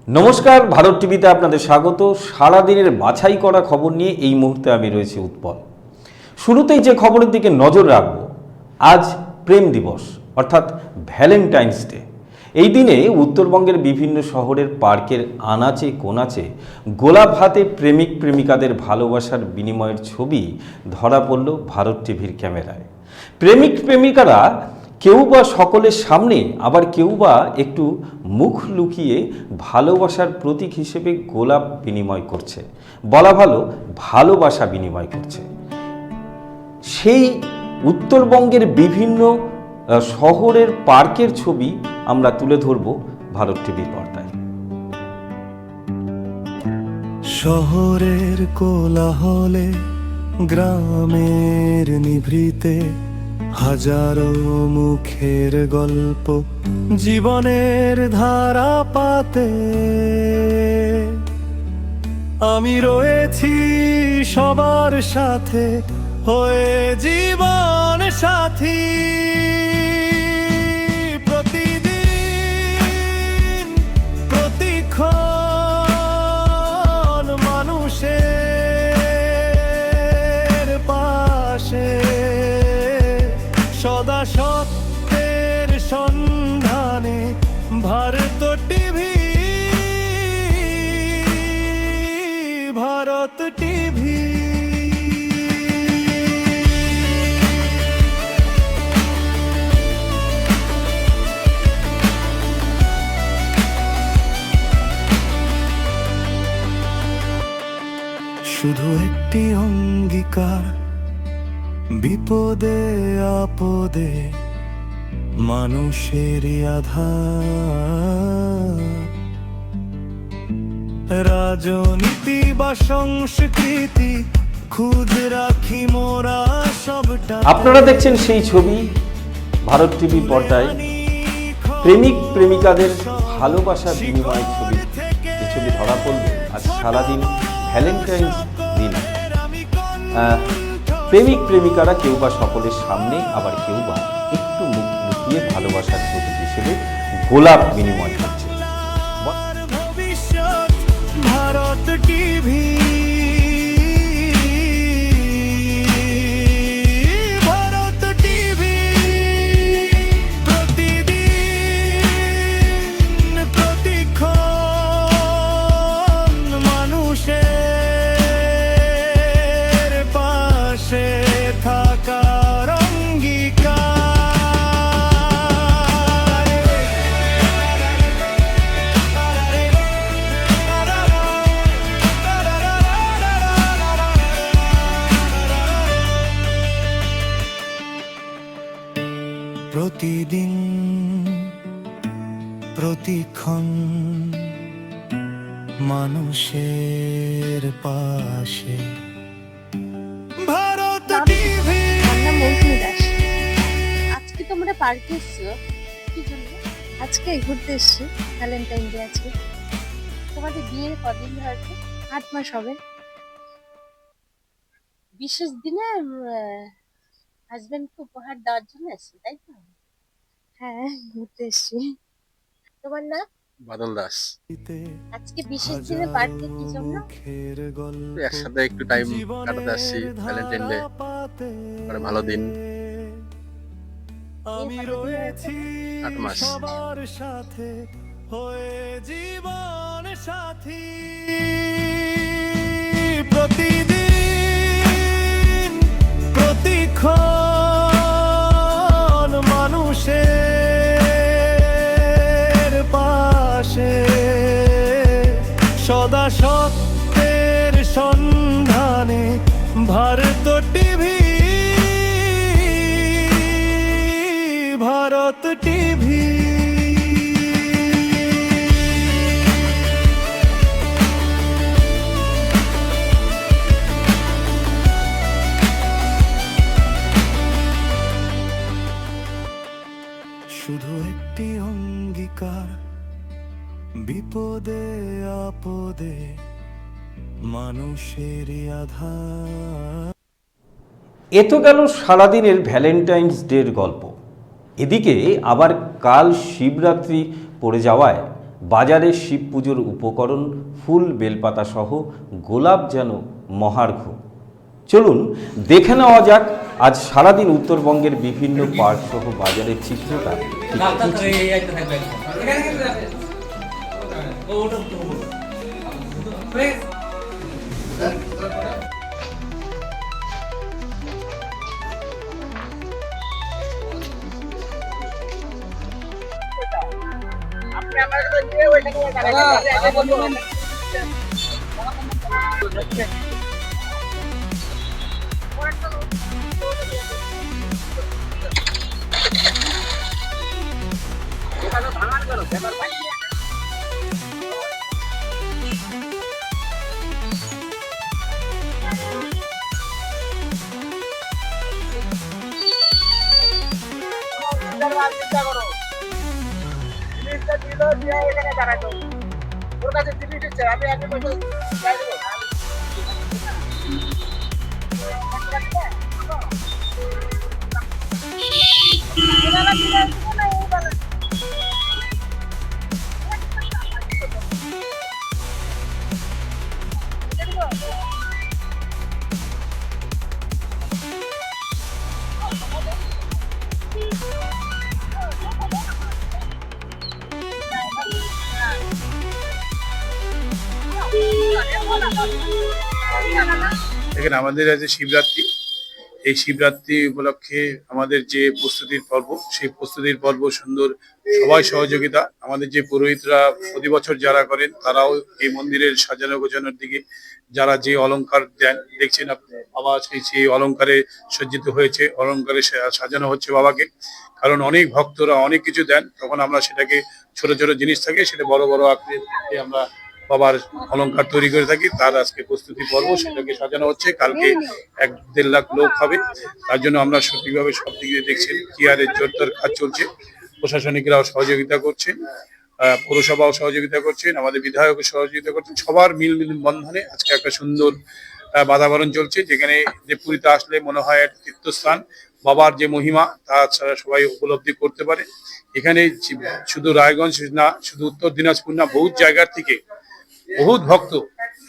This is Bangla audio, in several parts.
নমস্কার, ভারত টিভিতে আপনাদের স্বাগত। সারাদিনের বাছাই করা খবর নিয়ে এই মুহূর্তে আমি রয়েছি উৎপল। শুরুতেই যে খবরের দিকে নজর রাখব, আজ প্রেম দিবস অর্থাৎ ভ্যালেন্টাইন্স ডে। এই দিনে উত্তরবঙ্গের বিভিন্ন শহরের পার্কের আনাচে কোনাচে গোলাপ হাতে প্রেমিক প্রেমিকাদের ভালোবাসার বিনিময়ের ছবি ধরা পড়ল ভারত টিভির ক্যামেরায়। প্রেমিক প্রেমিকারা কেউ বা সকলের সামনে, আবার কেউ বা একটু মুখ লুকিয়ে ভালোবাসার প্রতীক হিসেবে গোলাপ বিনিময় করছে, বলা ভালো ভালোবাসা বিনিময় করছে। সেই উত্তরবঙ্গের বিভিন্ন শহরের পার্কের ছবি আমরা তুলে ধরব ভারত টিভির পর্দায়। শহরের কোলাহলে, গ্রামের নিভৃতে, হাজারো মুখের গল্প জীবনের ধারা পাতে। আমি রয়েছি সবার সাথে হয়ে জীবন সাথী। প্রতিদিন প্রতিক্ষণ মানুষের পাশে, সদা সত্যের সন্ধানে ভারত টিভি, ভারত টিভি। শুধু একটি অঙ্গীকার, বিপদে আপদে মানুষের আধার। রাজনীতি বা সংস্কৃতি খুদ রাখি মোরা সবটা। আপনারা দেখছেন সেই ছবি ভারত টিভি পর্দায়, প্রেমিক প্রেমিকাদের ভালোবাসা বিনিময়ের ছবি। এই ছবি ধরা পড়বে আজ সারাদিন ভ্যালেন্টাইন্স দিন। প্রেমিক প্রেমিকারা কেউ বা সকলের সামনে, আবার কেউ বা একটু মুখ লুকিয়ে ভালোবাসার প্রতীক হিসেবে গোলাপ বিনিময় করছে। Bharat TV, Bharat TV. প্রতিদিন প্রতিক্ষণ মানুষের পাশে থাকার অঙ্গীকার। প্রতিদিন প্রতিক্ষণ মানুষের পাশে, ভারত টিভি। আজকে তোমরা পার্কে এসছো কি জন্য? আজকে ঘুরতে এসছি, ভ্যালেন্টাইন ডে আজকে। তোমাদের বিয়ের কদিন হয়েছে? 8 মাস হবে। বিশেষ দিনে হাজবেন্ডকে উপহার দেওয়ার জন্য এসছি, তাই তো? হ্যাঁ, ঘুরতে এসছি। তোমার নাম? বাদল দাস। আজকে বিশেষ দিনে পার্কে কি জন্য? একসাথে একটু টাইম কাটাতে আসছি, ভ্যালেন্টাইন ডে, মানে ভালো দিন। আমি রয়েছি 8 মাস। সবার সাথে হয়ে জীবন সাথী। প্রতিদিন প্রতিক্ষণ মানুষের পাশে, সদা সত্যের সন্ধানে ভারত টিভি, ভারত টিভি। শুধু একটি অঙ্গীকার, বিপদে আপদে মানুষের আধার। এ তো গেল সারাদিনের ভ্যালেন্টাইন্স ডের গল্প। এদিকে আবার কাল শিবরাত্রি পড়ে যাওয়ায় বাজারে শিব পুজোর উপকরণ, ফুল, বেলপাতা সহ গোলাপ যেন মহার্ঘ। চলুন দেখে নেওয়া যাক আজ সারাদিন উত্তরবঙ্গের বিভিন্ন পার্ক সহ বাজারের চিত্রটা ঠিক কি ছিল। দেখেন, আমাদের আজ শিবরাত্রি। এই শিবরাত্রি উপলক্ষে আমাদের যে প্রস্তুতির পর্ব, সেই প্রস্তুতির পর্ব সুন্দর, সবাই সহযোগিতা। আমাদের যে পুরোহিতরা প্রতি বছর যারা করেন, তারাও এই মন্দিরের সাজানো গোছানোর দিকে যারা যে অলংকার দেন, দেখছেন আপনি বাবা আজকে সেই অলংকারে সজ্জিত হয়েছে, অলংকারে সাজানো হচ্ছে বাবাকে। কারণ অনেক ভক্তরা অনেক কিছু দেন, তখন আমরা সেটাকে ছোট ছোট জিনিস থাকে সেটা বড় বড় আকৃতিতে আমরা বাবার অলংকার তৈরি করে থাকি। তার আজকে প্রস্তুতি পর্ব, সেটাকে সাজানো হচ্ছে। কালকে 1-1.5 লাখ লোক হবে, তার জন্য আমরা সঠিকভাবে সব দিক দিয়ে দেখছেন কেয়ারের জোরদার কাজ চলছে। প্রশাসনিকরাও সহযোগিতা করছেন, পৌরসভাও সহযোগিতা করছেন, আমাদের বিধায়কও সহযোগিতা করছেন। সবার মিল বন্ধনে আজকে একটা সুন্দর বাতাবরণ চলছে, যেখানে দেবপুরীতে আসলে মনে হয় একটা তীর্থস্থান। বাবার যে মহিমা তা ছাড়া সবাই উপলব্ধি করতে পারে। এখানে শুধু রায়গঞ্জ না, শুধু উত্তর দিনাজপুর না, বহুত জায়গার থেকে বহুত ভক্ত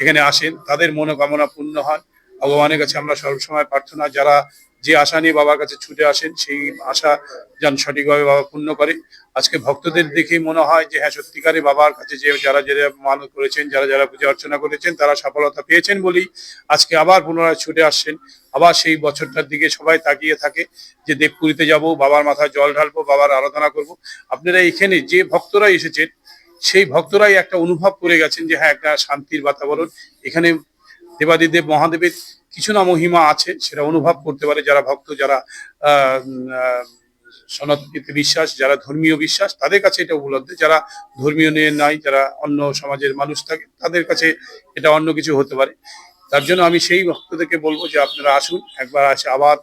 এখানে আসেন, তাদের মনোকামনা পূর্ণ হয়। ভগবানের কাছে আমরা সবসময় প্রার্থনা, যারা যে আশা নিয়ে বাবার কাছে ছুটে আসেন, সেই আশা যেন সঠিকভাবে বাবা পূর্ণ করে। আজকে ভক্তদের দেখে মনে হয় যে হ্যাঁ, সত্যিকারে বাবার কাছে যে যারা যারা মানত করেছেন, যারা যারা পূজা অর্চনা করেছেন, তারা সফলতা পেয়েছেন বলেই আজকে আবার পুনরায় ছুটে আসছেন। আবার সেই বছরটার দিকে সবাই তাকিয়ে থাকে যে দেবপুরীতে যাব, বাবার মাথায় জল ঢালবো, বাবার আরাধনা করব। আপনারা এখানে যে ভক্তরা এসেছেন, সেই ভক্তরাই একটা অনুভব করে গেছেন যে হ্যাঁ, একটা শান্তির বাতাবরণ এখানে। দেবাদিদেব মহাদেবের কিছু না মহিমা আছে, সেটা অনুভব করতে পারে যারা ভক্ত, যারা সনাতনীতে বিশ্বাস, যারা ধর্মীয় বিশ্বাস, তাদের কাছে এটা উপলব্ধ। যারা ধর্মীয় নিয়ে নাই, যারা অন্য সমাজের মানুষ থাকে, তাদের কাছে এটা অন্য কিছু হতে পারে। তার জন্য আমি সেই ভক্তদেরকে বলবো যে আপনারা আসুন, একবার আসে আবার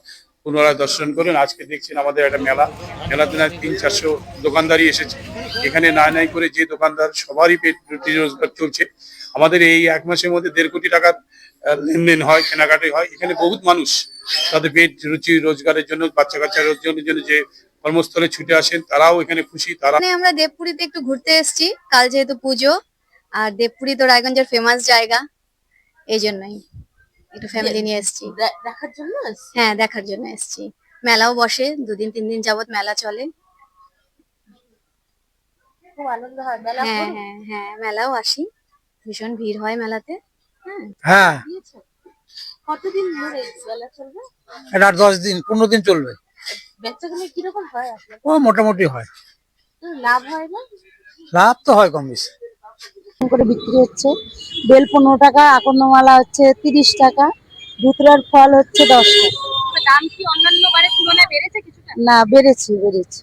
পুনরায় দর্শন করুন। আজকে দেখছেন আমাদের একটা মেলাতে না 300-400 দোকানদারি এসেছে। এখানে নাই করে যে দোকানদার, সবারই পেট রুটি রোজগার চলছে। আমাদের এই 1 মাসের মধ্যে 1.5 কোটি টাকার লেনদেন হয়, কেনাকাটি হয়। এখানে বহুত মানুষ তাদের পেট রুচি রোজগারের জন্য, বাচ্চা কাচ্চার জন্য যে কর্মস্থলে ছুটে আসেন, তারাও এখানে খুশি। তারা আমরা দেবপুরীতে একটু ঘুরতে এসেছি, কাল যেহেতু পুজো, আর দেবপুরী তো রায়গঞ্জের ফেমাস জায়গা, এই জন্যই একটু ফ্যামিলি নিয়ে এসেছি। দেখার জন্য হ্যাঁ, দেখার জন্য এসেছি। মেলাও বসে 2-3 দিন যাবত মেলা চলে। খুব আনন্দ হয় মেলা হ্যাঁ হ্যাঁ হ্যাঁ, মেলাও আসি, ভীষণ ভিড় হয় মেলাতে। হ্যাঁ, দিয়েছে। কতদিন ধরে মেলা চলবে? এটা 10 দিন 15 দিন চলবে। বেচাকেনা কিরকম হয় আপনার? ও মোটামুটি হয়, লাভ হয় না? লাভ তো হয় কম বেশি। করে বিক্রি হচ্ছে। বেল 15 টাকা, আকন্দ হচ্ছে 30 টাকা, ধুতরার ফল হচ্ছে 10 টাকা। দাম কি অন্যান্য বারের তুলনায় বেড়েছে কিছুটা? না, বেড়েছে। দাম বেড়েছে।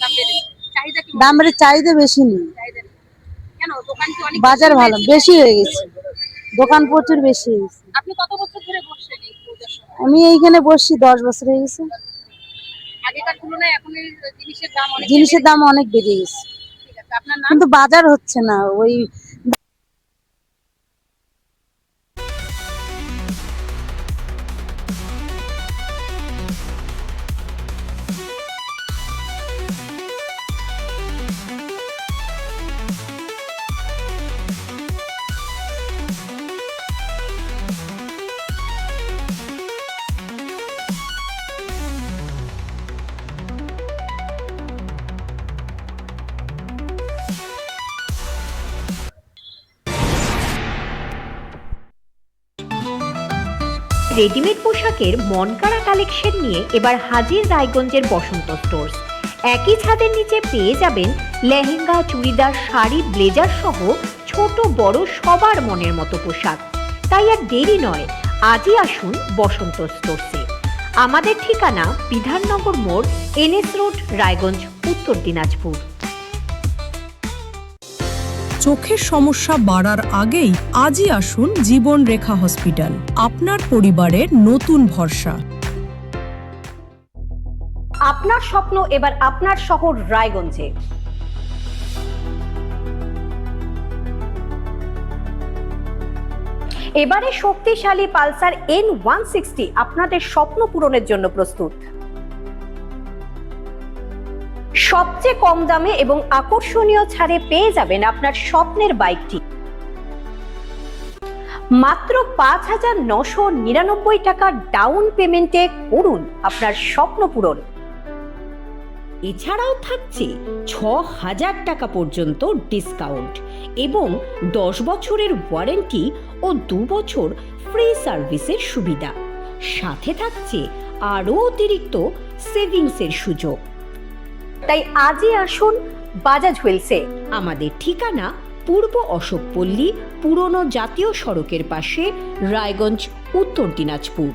চাহিদা কি? দামের চাহিদা বেশি নেই, চাহিদা নেই। কেন? দোকান কি অনেক বাজার ভালো, বেশি হয়ে গেছে, দোকান প্রচুর বেশি হয়ে গেছে। আপনি কত বছর ধরে বসছেন এই পূজার সময়? আমি এইখানে বসছি 10 বছর হয়ে গেছে। আগেকার তুলনায় এখন এই জিনিসের দাম অনেক জিনিসের দাম অনেক বেড়ে গেছে, ঠিক আছে। আপনার নাম? কিন্তু বাজার হচ্ছে না। ওই রেডিমেড পোশাকের মনকাড়া কালেকশন নিয়ে এবার হাজির রায়গঞ্জের বসন্ত স্টোর্স। একই ছাদের নিচে পেয়ে যাবেন লেহেঙ্গা, চুড়িদার, শাড়ি, ব্লেজার সহ ছোট বড় সবার মনের মতো পোশাক। তাই আর দেরি নয়, আজই আসুন বসন্ত স্টোর্সে। আমাদের ঠিকানা বিধাননগর মোড়, NS রোড, রায়গঞ্জ, উত্তর দিনাজপুর। চোখের সমস্যা বাড়ার আগেই আজই আসুন জীবন রেখা হসপিটাল, আপনার পরিবারের নতুন ভরসা। আপনার স্বপ্ন এবার আপনার শহর রায়গঞ্জে। এবারে শক্তিশালী পালসার N160 আপনাদের স্বপ্ন পূরণের জন্য প্রস্তুত। সবচেয়ে কম দামে এবং আকর্ষণীয় ছাড়ে পেয়ে যাবেন আপনার স্বপ্নের বাইকটি। মাত্র 5,999 টাকা ডাউন পেমেন্টে করুন আপনার স্বপ্ন পূরণ। এছাড়াও থাকছে 6,000 টাকা পর্যন্ত ডিসকাউন্ট এবং 10 বছরের ওয়ারেন্টি ও 2 বছর ফ্রি সার্ভিসের সুবিধা। সাথে থাকছে আরও অতিরিক্ত সেভিংসের সুযোগ। তাই আজই আসুন বাজাজ হুইলসে। আমাদের ঠিকানা পূর্ব অশোকপল্লী, পুরনো জাতীয় সড়কের পাশে, রায়গঞ্জ, উত্তর দিনাজপুর।